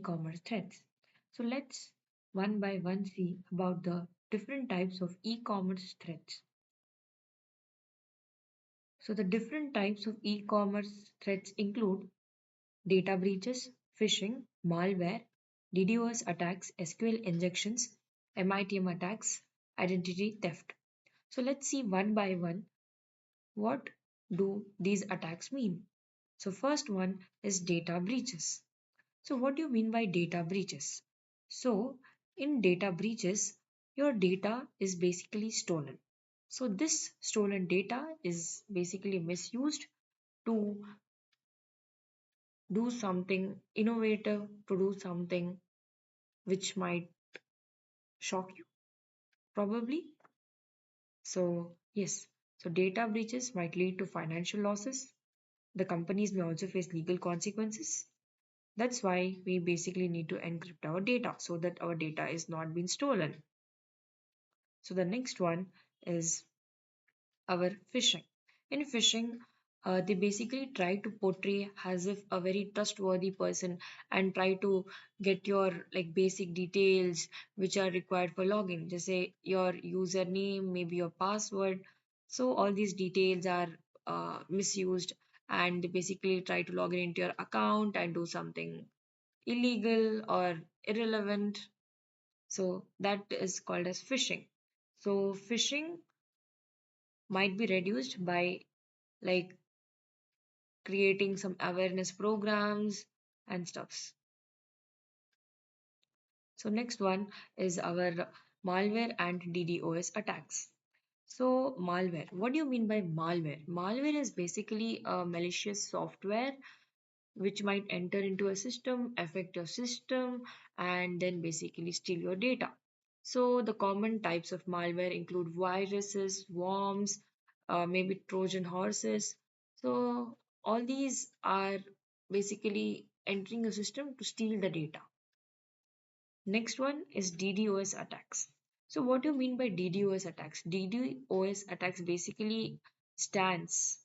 e-commerce threats. So let's one by one see about the different types of e-commerce threats. So the different types of e-commerce threats include data breaches, phishing, malware, DDoS attacks, SQL injections, MITM attacks, identity theft. So let's see one by one what do these attacks mean. So first one is data breaches. So what do you mean by data breaches? So in data breaches, your data is basically stolen. So this stolen data is basically misused to do something innovative, to do something which might shock you, probably. So, yes, so data breaches might lead to financial losses. The companies may also face legal consequences. That's why we basically need to encrypt our data so that our data is not being stolen. So, the next one is our phishing. In phishing, they basically try to portray as if a very trustworthy person and try to get your like basic details which are required for login. Just say your username, maybe your password. So all these details are misused, and they basically try to log in into your account and do something illegal or irrelevant. So that is called as phishing. So phishing might be reduced by like creating some awareness programs and stuffs. So next one is our malware and DDoS attacks. So malware, what do you mean by malware? Malware is basically a malicious software which might enter into a system, affect your system, and then basically steal your data. So the common types of malware include viruses, worms, maybe Trojan horses. So all these are basically entering a system to steal the data. Next one is DDoS attacks. So what do you mean by DDoS attacks? DDoS attacks basically stands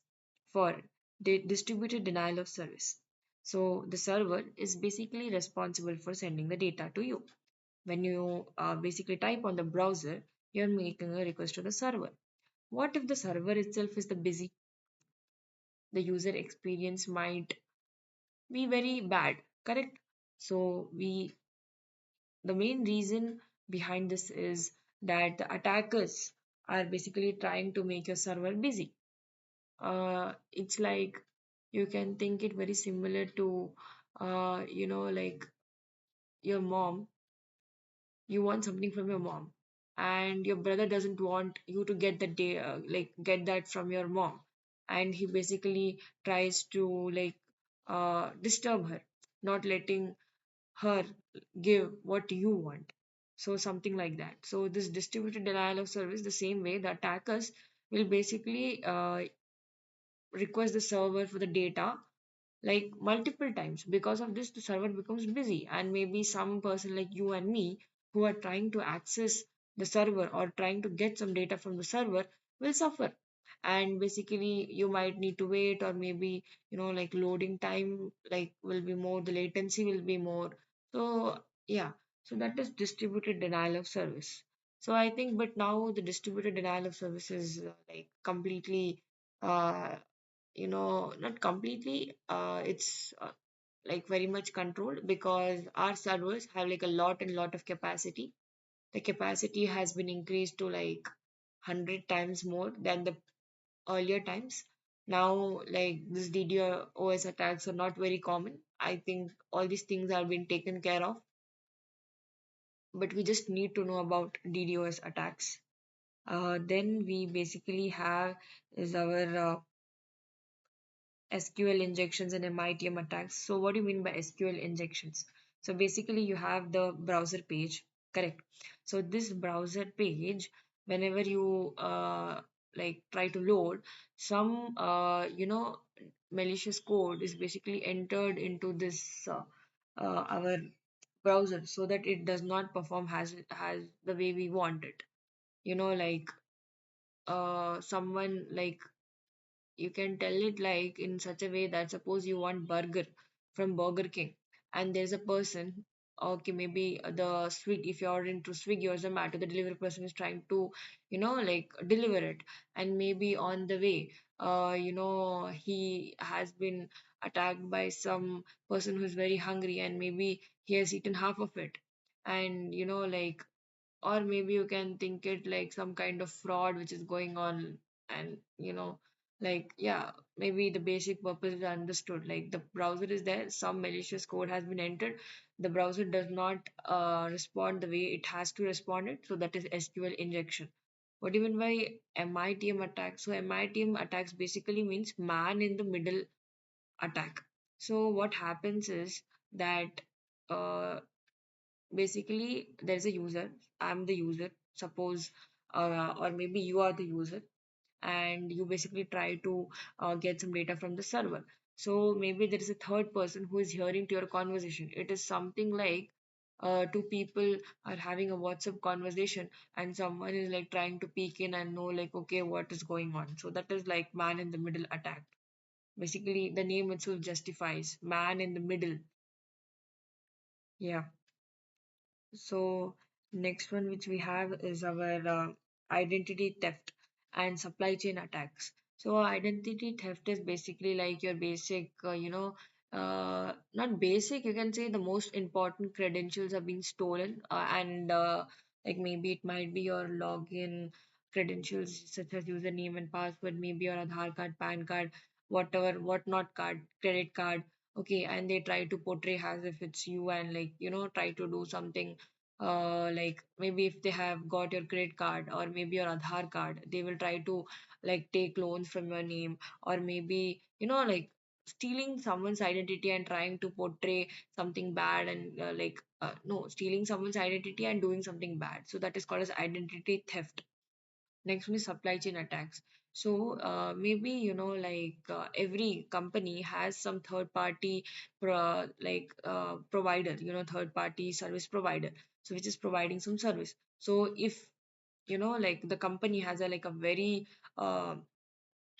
for distributed denial of service. So the server is basically responsible for sending the data to you. When you basically type on the browser, you're making a request to the server. What if the server itself is the busy? The user experience might be very bad, correct? So the main reason behind this is that the attackers are basically trying to make your server busy. It's like you can think it very similar to like your mom. You want something from your mom, and your brother doesn't want you to get the day like get that from your mom, and he basically tries to like disturb her, not letting her give what you want. So something like that. So this distributed denial of service, the same way the attackers will basically request the server for the data like multiple times. Because of this, the server becomes busy, and maybe some person like you and me who are trying to access the server or trying to get some data from the server will suffer. And basically you might need to wait, or maybe like loading time like will be more, the latency will be more. So yeah, so that is distributed denial of service. So I think, but now the distributed denial of service is like completely uh, not completely, it's like very much controlled, because our servers have like a lot and lot of capacity. The capacity has been increased to like 100 times more than the earlier times. Now like this DDoS attacks are not very common. I think all these things are being taken care of, but we just need to know about DDoS attacks. Then we basically have is our SQL injections and MITM attacks. So, what do you mean by SQL injections? So, basically, you have the browser page, correct? So, this browser page, whenever you like try to load, some malicious code is basically entered into this our browser, so that it does not perform as the way we want it. Like someone like, you can tell it like in such a way that suppose you want burger from Burger King, and there's a person, okay, maybe the Swiggy, if you're into Swiggy or Zomato, the delivery person is trying to, like deliver it, and maybe on the way, he has been attacked by some person who's very hungry, and maybe he has eaten half of it, and like, or maybe you can think it like some kind of fraud which is going on, and like, yeah, maybe the basic purpose is understood, like the browser is there, some malicious code has been entered, the browser does not respond the way it has to respond it, so that is SQL injection. What do you mean by MITM attack? So MITM attacks basically means man in the middle attack. So what happens is that, uh, basically, there's a user, I'm the user, suppose, or maybe you are the user, and you basically try to get some data from the server. So maybe there is a third person who is hearing to your conversation. It is something like, two people are having a WhatsApp conversation, and someone is like trying to peek in and know, like, okay, what is going on. So that is like man in the middle attack. Basically, the name itself justifies man in the middle. Yeah. So next one which we have is our identity theft and supply chain attacks. So identity theft is basically like your basic, not basic, you can say the most important credentials are being stolen, and like maybe it might be your login credentials such as username and password, maybe your Aadhaar card, PAN card, whatever, whatnot card, credit card. Okay, and they try to portray as if it's you, and like try to do something, like maybe if they have got your credit card or maybe your Aadhaar card, they will try to like take loans from your name, or maybe like stealing someone's identity and trying to portray something bad, and no, stealing someone's identity and doing something bad, so that is called as identity theft. Next one is supply chain attacks. So maybe every company has some third party provider, third party service provider, so which is providing some service. So if like the company has a like a very uh,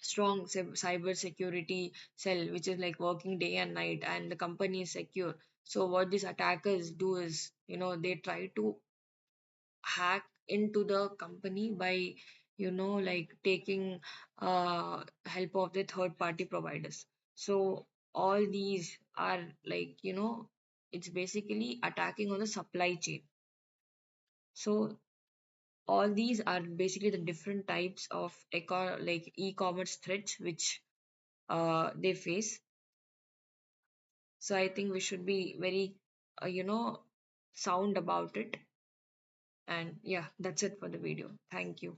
strong cyber security cell which is like working day and night, and the company is secure, so what these attackers do is they try to hack into the company by like taking help of the third party providers. So all these are like it's basically attacking on the supply chain. So all these are basically the different types of like e-commerce threats which they face. So I think we should be very sound about it. And yeah, that's it for the video. Thank you.